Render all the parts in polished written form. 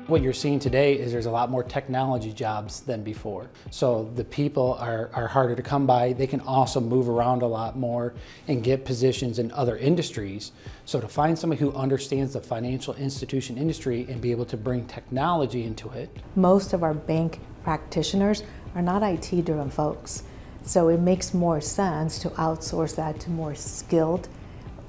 What you're seeing today is there's a lot more technology jobs than before. So the people are harder to come by. They can also move around a lot more and get positions in other industries. So to find somebody who understands the financial institution industry and be able to bring technology into it. Most of our bank practitioners are not IT-driven folks. So it makes more sense to outsource that to more skilled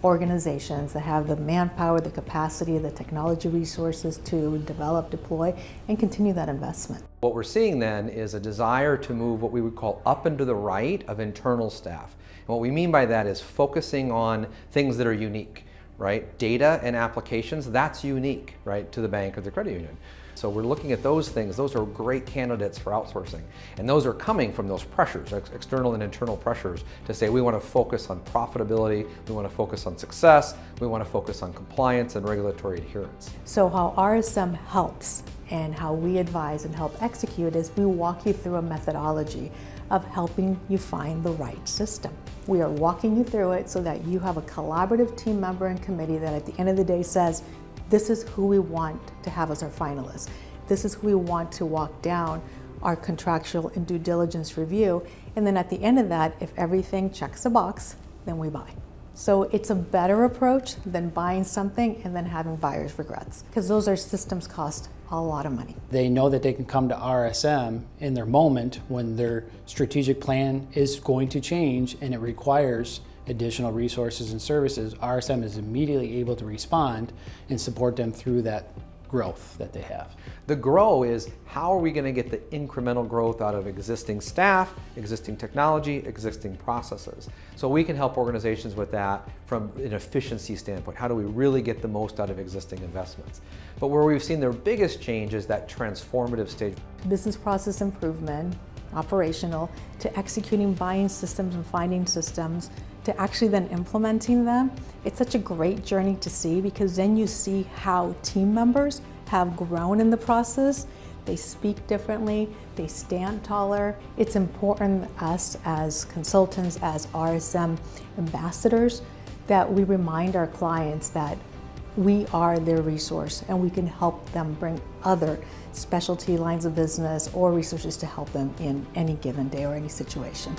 organizations that have the manpower, the capacity, the technology resources to develop, deploy, and continue that investment. What we're seeing then is a desire to move what we would call up and to the right of internal staff. And what we mean by that is focusing on things that are unique, right? Data and applications, that's unique, right, to the bank or the credit union. So we're looking at those things. Those are great candidates for outsourcing. And those are coming from those pressures, external and internal pressures, to say we want to focus on profitability, we want to focus on success, we want to focus on compliance and regulatory adherence. So how RSM helps and how we advise and help execute is we walk you through a methodology of helping you find the right system. We are walking you through it so that you have a collaborative team member and committee that at the end of the day says, this is who we want to have as our finalists. This is who we want to walk down our contractual and due diligence review. And then at the end of that, if everything checks the box, then we buy. So it's a better approach than buying something and then having buyer's regrets, because those are systems cost a lot of money. They know that they can come to RSM in their moment when their strategic plan is going to change and it requires additional resources and services. RSM is immediately able to respond and support them through that growth that they have. The grow is how are we going to get the incremental growth out of existing staff, existing technology, existing processes. So we can help organizations with that from an efficiency standpoint. How do we really get the most out of existing investments? But where we've seen their biggest change is that transformative stage. Business process improvement, operational, to executing buying systems and finding systems, to actually then implementing them. It's such a great journey to see, because then you see how team members have grown in the process. They speak differently, they stand taller. It's important us as consultants, as RSM ambassadors, that we remind our clients that we are their resource and we can help them bring other specialty lines of business or resources to help them in any given day or any situation.